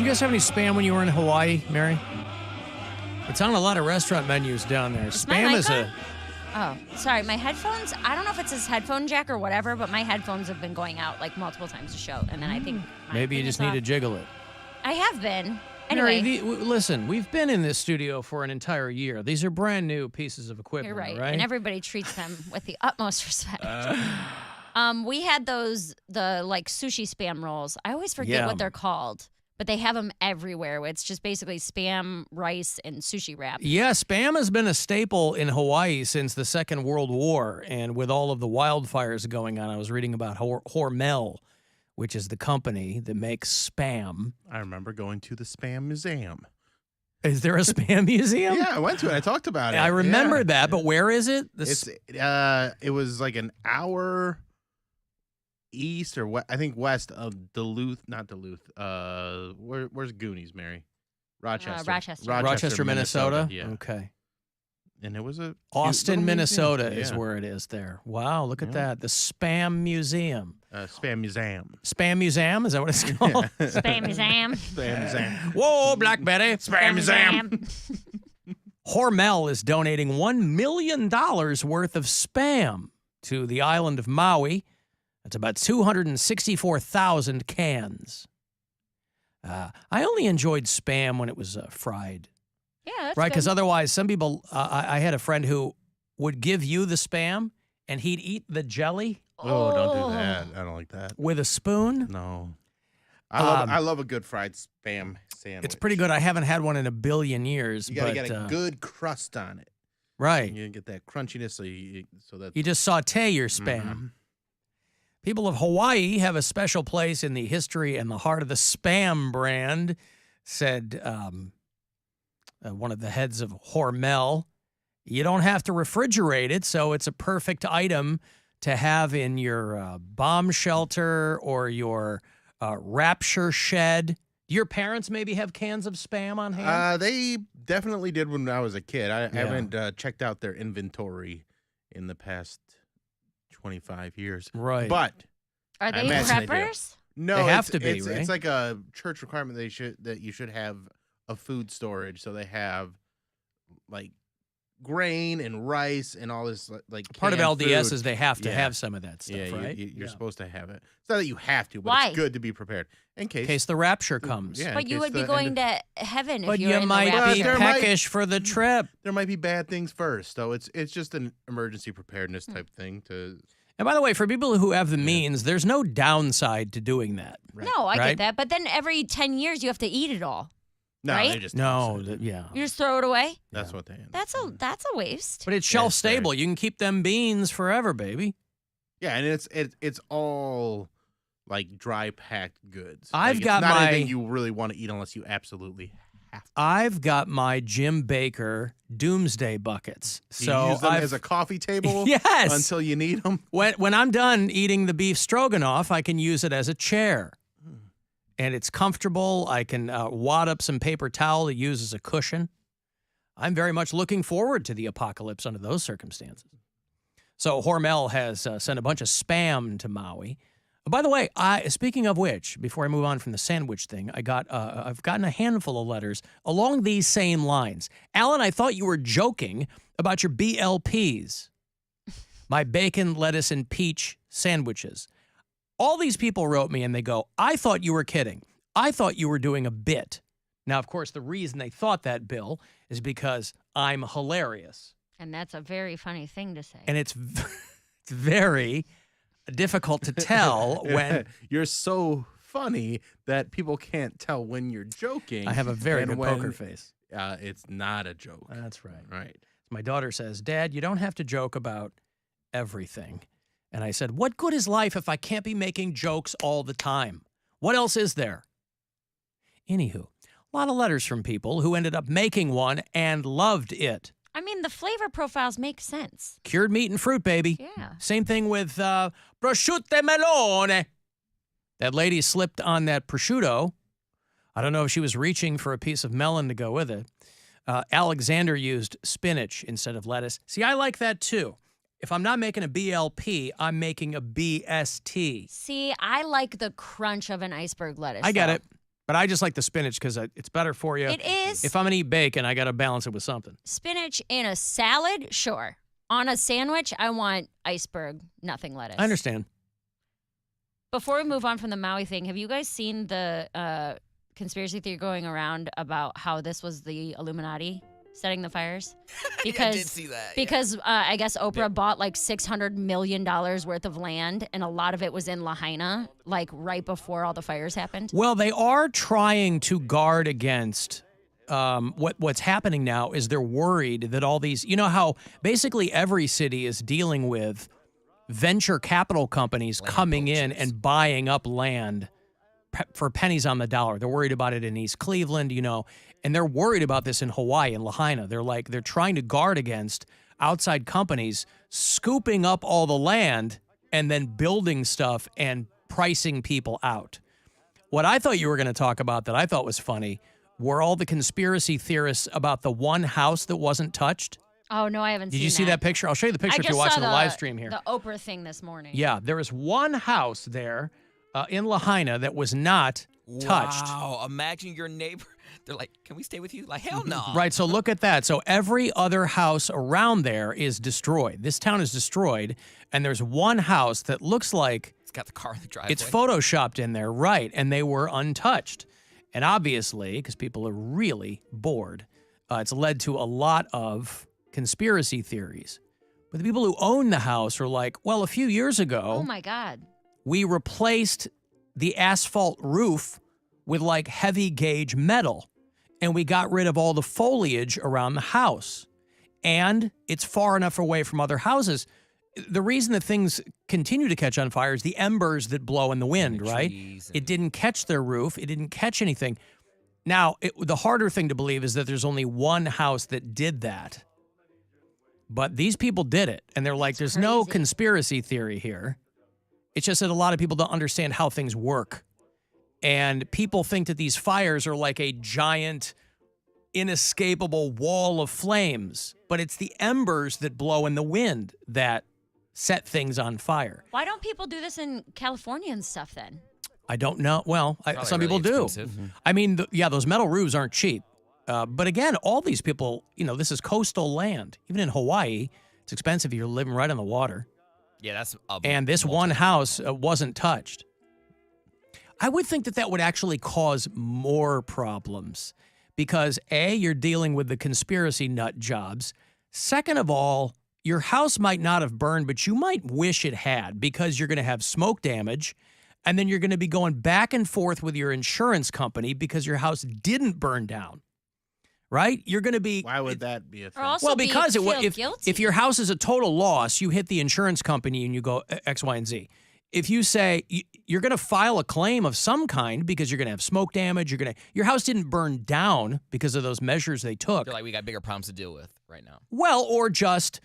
you guys have any Spam when you were in Hawaii, Mary? It's on a lot of restaurant menus down there. Spam is a... Oh, sorry. My headphones, I don't know if it's his headphone jack or whatever, but my headphones have been going out like multiple times a show. And then I think... Maybe you just need to jiggle it. I have been. Anyway. Mary, listen, we've been in this studio for an entire year. These are brand new pieces of equipment, You're right. right? And everybody treats them with the utmost respect. We had the sushi Spam rolls. I always forget what they're called. But they have them everywhere. It's just basically Spam, rice, and sushi wrap. Yeah, Spam has been a staple in Hawaii since the Second World War. And with all of the wildfires going on, I was reading about Hormel, which is the company that makes Spam. I remember going to the Spam Museum. Is there a Spam museum? Yeah, I went to it. I talked about it. I remember that, but where is it? It was like an hour east or I think west of Duluth, not Duluth. Where's Goonies, Mary? Rochester. Rochester, Minnesota. Yeah. Okay. And it was Austin, Minnesota is where it is there. Wow, look at that. The Spam Museum. Spam Museum. Spam Museum? Is that what it's called? Spam Museum. Spam Museum. Whoa, Black Betty. Spam Museum. Hormel is donating $1 million worth of Spam to the island of Maui. That's about 264,000 cans. I only enjoyed Spam when it was fried. Yeah, that's right, because good. otherwise some people, I had a friend who would give you the Spam and he'd eat the jelly. Oh, don't do that. I don't like that. With a spoon? No. I love a good fried Spam sandwich. It's pretty good. I haven't had one in a billion years. You got to get a good crust on it. Right. You get that crunchiness so that you just saute your Spam. Mm-hmm. People of Hawaii have a special place in the history and the heart of the Spam brand, said one of the heads of Hormel. You don't have to refrigerate it, so it's a perfect item to have in your bomb shelter or your rapture shed. Do your parents maybe have cans of Spam on hand? They definitely did when I was a kid. I haven't checked out their inventory in the past 25 years. Right. But are they preppers? No, they have to be, right? It's like a church requirement that you should have a food storage. So they have like grain and rice and all this like part of LDS food. Is they have to have some of that stuff, right? You're supposed to have it. It's not that you have to, but Why? it's good to be prepared in case the rapture comes. Yeah, but you would be going to heaven if but you were in the might be rapture. peckish for the trip. There might be bad things first, so it's just an emergency preparedness type thing to. And by the way, for people who have the means, there's no downside to doing that. Right. No, I get that. But then every 10 years you have to eat it all. No, right? they just yeah. You just throw it away? That's what they end. That's a waste. But it's shelf stable. You can keep them beans forever, baby. Yeah, and it's all like dry packed goods. I've got not my anything you really want to eat unless you absolutely have to. I've got my Jim Baker Doomsday buckets. So you use them as a coffee table yes. until you need them. When I'm done eating the beef stroganoff, I can use it as a chair. And it's comfortall. I can wad up some paper towel to use as a cushion. I'm very much looking forward to the apocalypse under those circumstances. So Hormel has sent a bunch of Spam to Maui. By the way, speaking of which, before I move on from the sandwich thing, I've gotten a handful of letters along these same lines. Alan, I thought you were joking about your BLPs, my bacon, lettuce, and peach sandwiches. All these people wrote me and they go, I thought you were kidding. I thought you were doing a bit. Now, of course, the reason they thought that, Bill, is because I'm hilarious. And that's a very funny thing to say. And it's very difficult to tell when you're so funny that people can't tell when you're joking. I have a very good poker face. It's not a joke. That's right. Right. My daughter says, Dad, you don't have to joke about everything. And I said, what good is life if I can't be making jokes all the time? What else is there? Anywho, a lot of letters from people who ended up making one and loved it. I mean, the flavor profiles make sense. Cured meat and fruit, baby. Yeah. Same thing with prosciutto melone. That lady slipped on that prosciutto. I don't know if she was reaching for a piece of melon to go with it. Alexander used spinach instead of lettuce. See, I like that too. If I'm not making a BLP, I'm making a BST. See, I like the crunch of an iceberg lettuce. I get it. But I just like the spinach because it's better for you. It is. If I'm going to eat bacon, I got to balance it with something. Spinach in a salad, sure. On a sandwich, I want iceberg, nothing lettuce. I understand. Before we move on from the Maui thing, have you guys seen the conspiracy theory going around about how this was the Illuminati setting the fires? Because I did see that. Because I guess Oprah bought like $600 million worth of land, and a lot of it was in Lahaina, like right before all the fires happened. Well, they are trying to guard against what's happening now is they're worried that all these, you know how basically every city is dealing with venture capital companies coming in and buying up land for pennies on the dollar. They're worried about it in East Cleveland, you know, and they're worried about this in Hawaii and Lahaina. They're trying to guard against outside companies scooping up all the land and then building stuff and pricing people out. What I thought you were going to talk about that I thought was funny were all the conspiracy theorists about the one house that wasn't touched. Oh, no, I haven't seen that. Did you see that picture? I'll show you the picture if you're watching the live stream here. The Oprah thing this morning. Yeah, there is one house there in Lahaina that was not touched. Wow, imagine your neighbor. They're like, can we stay with you? Like, hell no. Right, so look at that. So every other house around there is destroyed. This town is destroyed, and there's one house that looks like It's got the car in the driveway. it's photoshopped in there, right, and they were untouched. And obviously, because people are really bored, it's led to a lot of conspiracy theories. But the people who own the house are like, well, a few years ago, Oh, my God. we replaced the asphalt roof with like heavy gauge metal, and we got rid of all the foliage around the house. And it's far enough away from other houses. The reason that things continue to catch on fire is the embers that blow in the wind, right? It didn't catch their roof. It didn't catch anything. Now, the harder thing to believe is that there's only one house that did that. But these people did it, and they're like, there's no conspiracy theory here. It's just that a lot of people don't understand how things work. And people think that these fires are like a giant, inescapable wall of flames. But it's the embers that blow in the wind that set things on fire. Why don't people do this in California and stuff then? I don't know. Well, some really people do. expensive. I mean, those metal roofs aren't cheap. But again, all these people, you know, this is coastal land. Even in Hawaii, it's expensive. You're living right on the water. Yeah, that's And this one house wasn't touched. I would think that that would actually cause more problems because, A, you're dealing with the conspiracy nut jobs. Second of all, your house might not have burned, but you might wish it had because you're going to have smoke damage, and then you're going to be going back and forth with your insurance company because your house didn't burn down. Right? You're going to be... Why would that be a thing? Or also Well, because guilty. if your house is a total loss, you hit the insurance company and you go X, Y, and Z. If you say you're going to file a claim of some kind because you're going to have smoke damage, your house didn't burn down because of those measures they took. They're like, we got bigger problems to deal with right now. Well, or just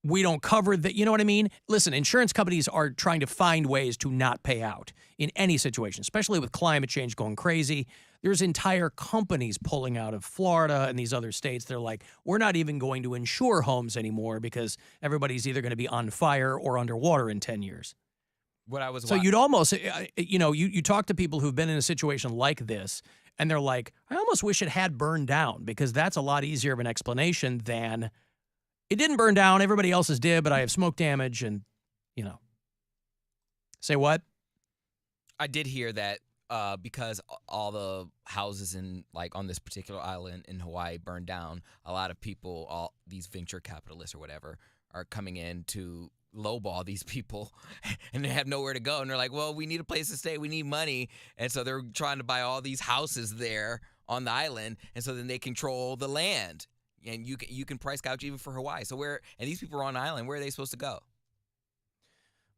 we don't cover that. You know what I mean? Listen, insurance companies are trying to find ways to not pay out in any situation, especially with climate change going crazy. There's entire companies pulling out of Florida and these other states. They're like, we're not even going to insure homes anymore because everybody's either going to be on fire or underwater in 10 years. What I was So you'd almost, you talk to people who've been in a situation like this, and they're like, I almost wish it had burned down because that's a lot easier of an explanation than it didn't burn down. Everybody else's did, but I have smoke damage and, Say what? I did hear that because all the houses on this particular island in Hawaii burned down, a lot of people, all these venture capitalists or whatever, are coming in to lowball these people and they have nowhere to go. And they're like, well, we need a place to stay. We need money. And so they're trying to buy all these houses there on the island. And so then they control the land. And you can price gouge even for Hawaii. So these people are on the island. Where are they supposed to go?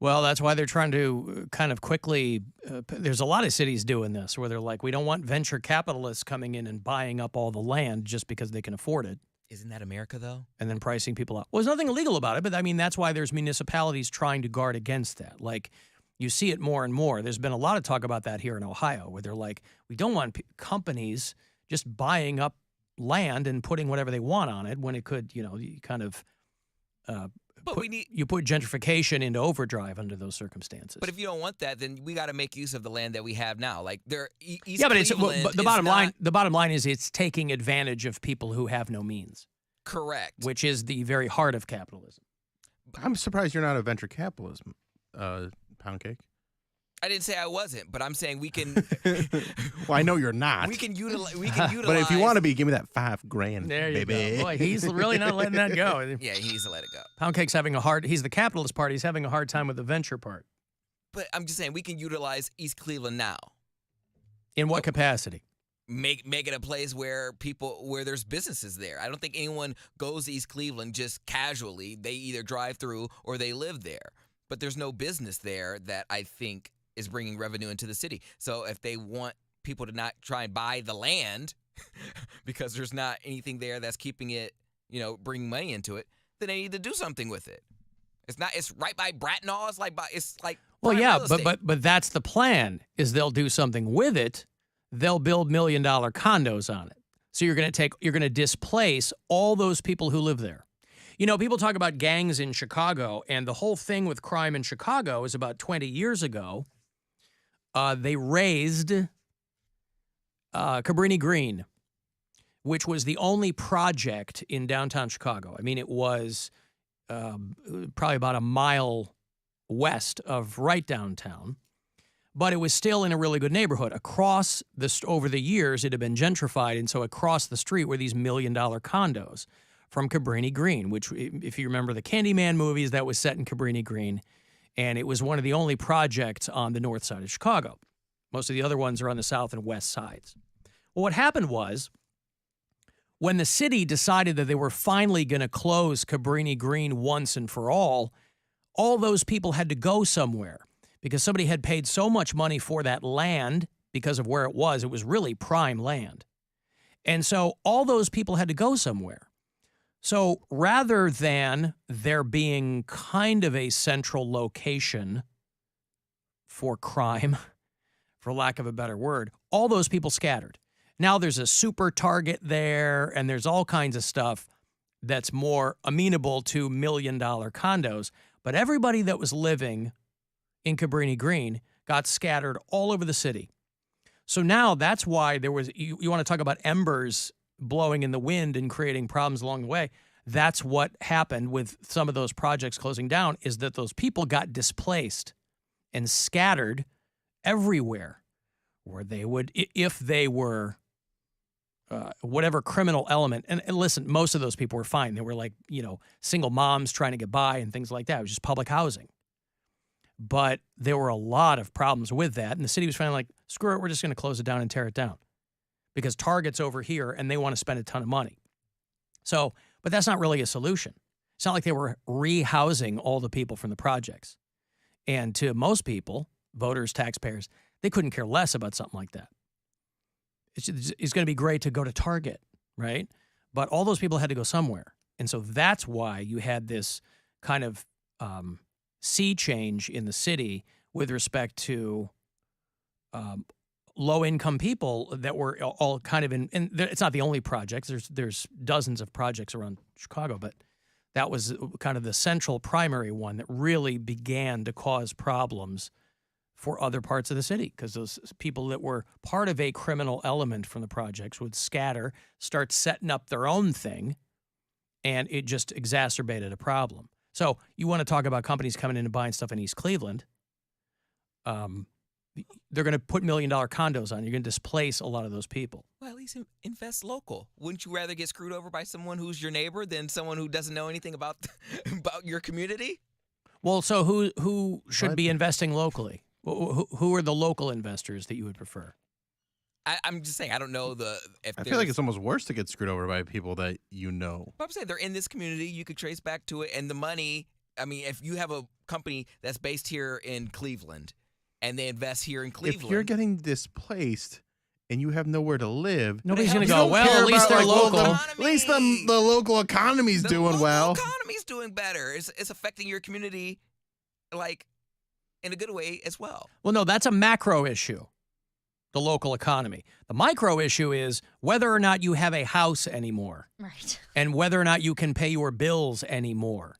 Well, that's why they're trying to kind of quickly, there's a lot of cities doing this where they're like, we don't want venture capitalists coming in and buying up all the land just because they can afford it. Isn't that America, though? And then pricing people out. Well, there's nothing illegal about it, but I mean, that's why there's municipalities trying to guard against that. Like, you see it more and more. There's been a lot of talk about that here in Ohio where they're like, we don't want companies just buying up land and putting whatever they want on it when it could, kind of But you put gentrification into overdrive under those circumstances. But if you don't want that, then we got to make use of the land that we have now. Like East yeah, but Cleveland but the bottom line is it's taking advantage of people who have no means. Correct. Which is the very heart of capitalism. I'm surprised you're not a venture capitalist, Poundcake. I didn't say I wasn't, but I'm saying we can. Well, I know you're not. We can utilize. But if you want to be, give me that $5,000, there you baby. go. Boy, he's really not letting that go. Yeah, he needs to let it go. Poundcake's he's the capitalist part. He's having a hard time with the venture part. But I'm just saying we can utilize East Cleveland now. In what capacity? Make it a place where there's businesses there. I don't think anyone goes to East Cleveland just casually. They either drive through or they live there. But there's no business there that I think is bringing revenue into the city. So if they want people to not try and buy the land because there's not anything there that's keeping it, bringing money into it, then they need to do something with it. It's right by Brattonall. It's like well, yeah, real estate. but that's the plan. Is they'll do something with it. They'll build $1 million condos on it. So you're going to displace all those people who live there. People talk about gangs in Chicago, and the whole thing with crime in Chicago is about 20 years ago. They raised Cabrini Green, which was the only project in downtown Chicago. I mean, it was probably about a mile west of right downtown, but it was still in a really good neighborhood. Over the years, it had been gentrified, and so across the street were these $1 million condos from Cabrini Green, which, if you remember the Candyman movies, that was set in Cabrini Green. And it was one of the only projects on the north side of Chicago. Most of the other ones are on the south and west sides. Well, what happened was, when the city decided that they were finally going to close Cabrini Green once and for all those people had to go somewhere because somebody had paid so much money for that land because of where it was. It was really prime land. And so all those people had to go somewhere. So rather than there being kind of a central location for crime, for lack of a better word, all those people scattered. Now there's a super Target there, and there's all kinds of stuff that's more amenable to $1 million condos. But everybody that was living in Cabrini Green got scattered all over the city. So now that's why there was, you want to talk about embers blowing in the wind and creating problems along the way. That's what happened with some of those projects closing down, is that those people got displaced and scattered everywhere where they would, if they were whatever criminal element. And listen, most of those people were fine. They were like, single moms trying to get by and things like that. It was just public housing. But there were a lot of problems with that. And the city was finally like, screw it, we're just going to close it down and tear it down. Because Target's over here and they want to spend a ton of money. So, but that's not really a solution. It's not like they were rehousing all the people from the projects. And to most people, voters, taxpayers, they couldn't care less about something like that. It's going to be great to go to Target, right? But all those people had to go somewhere. And so that's why you had this kind of sea change in the city with respect to low-income people that were all kind of in, and it's not the only projects. There's dozens of projects around Chicago, but that was kind of the central primary one that really began to cause problems for other parts of the city, because those people that were part of a criminal element from the projects would scatter, start setting up their own thing, and it just exacerbated a problem. So you want to talk about companies coming in and buying stuff in East Cleveland. They're going to put $1 million condos on. You're going to displace a lot of those people. Well, at least invest local. Wouldn't you rather get screwed over by someone who's your neighbor than someone who doesn't know anything about your community? Well, so who should be investing locally? Who are the local investors that you would prefer? I'm just saying, I don't know I feel like it's almost worse to get screwed over by people that you know. But I'm saying they're in this community. You could trace back to it, and the money. I mean, if you have a company that's based here in Cleveland, and they invest here in Cleveland, if you're getting displaced and you have nowhere to live, nobody's going to go, well, at least they're local. At least the local economy's doing well. The economy's doing better. It's affecting your community, like, in a good way as well. Well, no, that's a macro issue, the local economy. The micro issue is whether or not you have a house anymore. Right. And whether or not you can pay your bills anymore.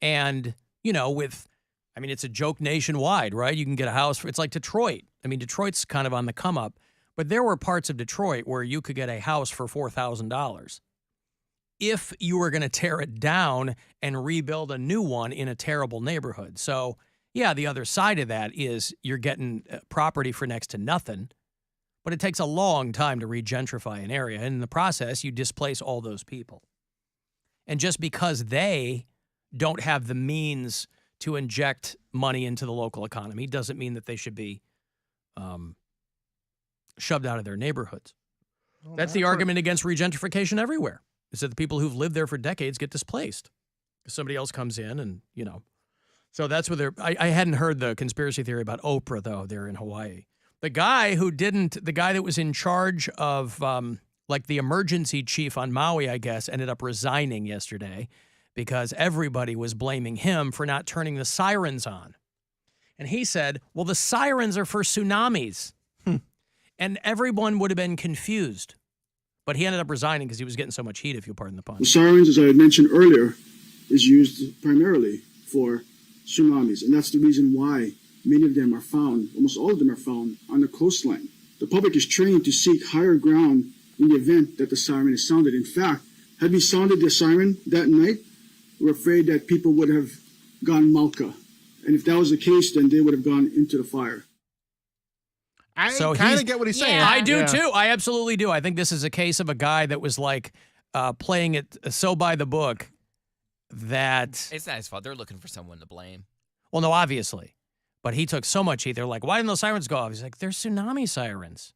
And, it's a joke nationwide, right? You can get a house. It's like Detroit. Detroit's kind of on the come up. But there were parts of Detroit where you could get a house for $4,000 if you were going to tear it down and rebuild a new one in a terrible neighborhood. So, yeah, the other side of that is you're getting property for next to nothing, but it takes a long time to regentrify an area. And in the process, you displace all those people. And just because they don't have the means to inject money into the local economy doesn't mean that they should be shoved out of their neighborhoods. Well, that's the argument against regentrification everywhere, is that the people who've lived there for decades get displaced. Somebody else comes in and, So that's where I hadn't heard the conspiracy theory about Oprah, though, there in Hawaii. The guy that was in charge of, the emergency chief on Maui, I guess, ended up resigning yesterday because everybody was blaming him for not turning the sirens on. And he said, well, the sirens are for tsunamis. And everyone would have been confused. But he ended up resigning because he was getting so much heat, if you'll pardon the pun. The sirens, as I had mentioned earlier, is used primarily for tsunamis. And that's the reason why many of them are found, almost all of them are found, on the coastline. The public is trained to seek higher ground in the event that the siren is sounded. In fact, had we sounded the siren that night, we're afraid that people would have gone malka. And if that was the case, then they would have gone into the fire. I kind of get what he's saying. I do, too. I absolutely do. I think this is a case of a guy that was playing it so by the book that... It's not his fault. They're looking for someone to blame. Well, no, obviously. But he took so much heat. They're like, why didn't those sirens go off? He's like, they're tsunami sirens.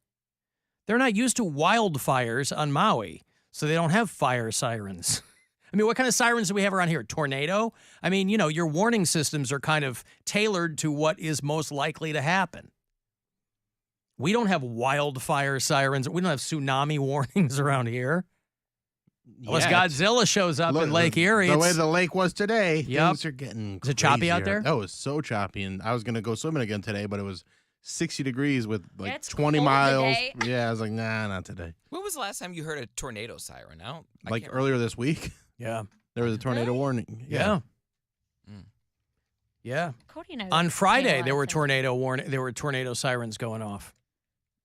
They're not used to wildfires on Maui, so they don't have fire sirens. What kind of sirens do we have around here? Tornado? Your warning systems are kind of tailored to what is most likely to happen. We don't have wildfire sirens. We don't have tsunami warnings around here. Unless Godzilla shows up in Lake Erie. The way the lake was today, things are getting Is it choppy out there? That was so choppy. And I was going to go swimming again today, but it was 60 degrees with 20 cold miles. today. Yeah, I was like, nah, not today. When was the last time you heard a tornado siren? Earlier this week. Yeah. There was a tornado warning. Yeah. Yeah. Cody and I On Friday, there were tornado sirens going off.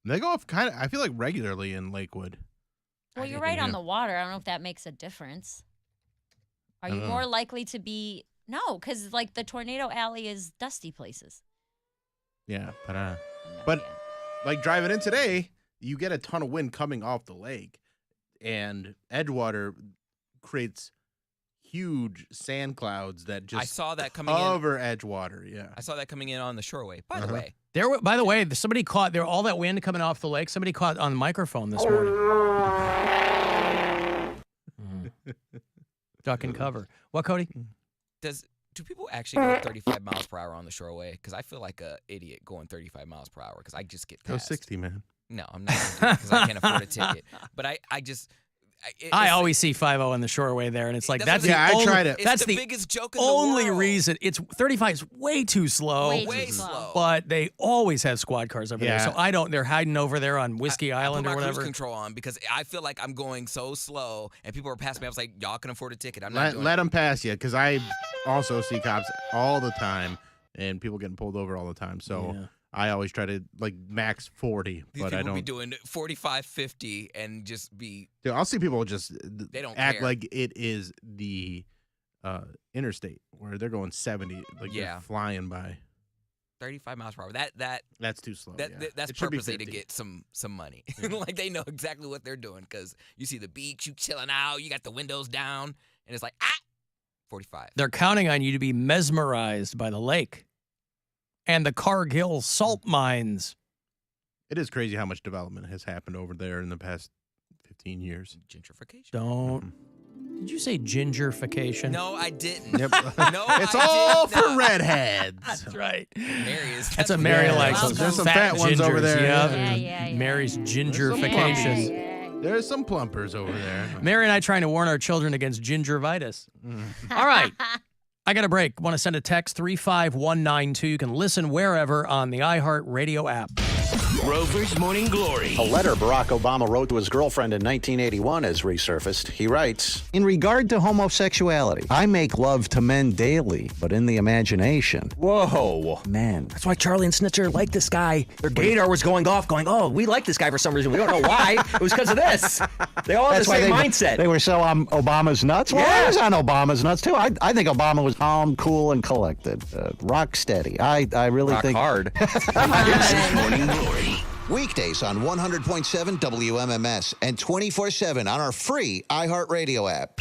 They go off I feel like regularly in Lakewood. Well, you're right on the water. I don't know if that makes a difference. Are you more likely to be... No, because the tornado alley is dusty places. Yeah, but driving in today, you get a ton of wind coming off the lake, and Edgewater creates huge sand clouds that just I saw that coming over Edgewater. Yeah, I saw that coming in on the shoreway. By the way, by the way, somebody caught all that wind coming off the lake. Somebody caught on the microphone this morning. Duck and cover. What, Cody? Do people actually go 35 miles per hour on the shoreway? Because I feel like an idiot going 35 miles per hour because I just get passed. Go 60, man. No, I'm not because I can't afford a ticket. But I always see 50 on the shoreway there, and it's like that's I tried it. That's the biggest joke in the only world. reason. It's 35 is way too slow. Way too slow. But they always have squad cars over there, so they're hiding over there on Whiskey Island I put or my whatever. Cruise control on because I feel like I'm going so slow, and people are passing me. I was like, y'all can afford a ticket. I'm not. Let them pass you because I also see cops all the time and people getting pulled over all the time. So. Yeah. I always try to max 40, These but I don't. Be doing 45, 50, and just be. Dude, I'll see people just they don't act care. like it is the interstate where they're going 70, they're flying by. 35 miles per hour. That's too slow. That's purposely to get some money. Yeah. They know exactly what they're doing because you see the beach, you chilling out, you got the windows down, and it's 45. They're counting on you to be mesmerized by the lake. And the Cargill salt mines. It is crazy how much development has happened over there in the past 15 years. Gentrification. Did you say gingerfication? No, I didn't. Yep. No, it's all for redheads. That's right. That's what Mary likes. There's some fat ones over there. Yeah. Mary's gingerfication. There's some plumpers over there. Mary and I trying to warn our children against gingivitis. All right. I got a break. Want to send a text 35192. You can listen wherever on the iHeart Radio app. Rover's Morning Glory. A letter Barack Obama wrote to his girlfriend in 1981 has resurfaced. He writes, "In regard to homosexuality, I make love to men daily, but in the imagination." Whoa. Men. That's why Charlie and Snitcher like this guy. Their gaydar was going off, going, oh, we like this guy for some reason. We don't know why. It was because of this. They all have the same mindset. They were so Obama's nuts. Well, Yeah. I was on Obama's nuts, too. I think Obama was calm, cool, and collected. Rock steady. I really Rock think... hard. Rover's Morning Glory. Weekdays on 100.7 WMMS and 24/7 on our free iHeartRadio app.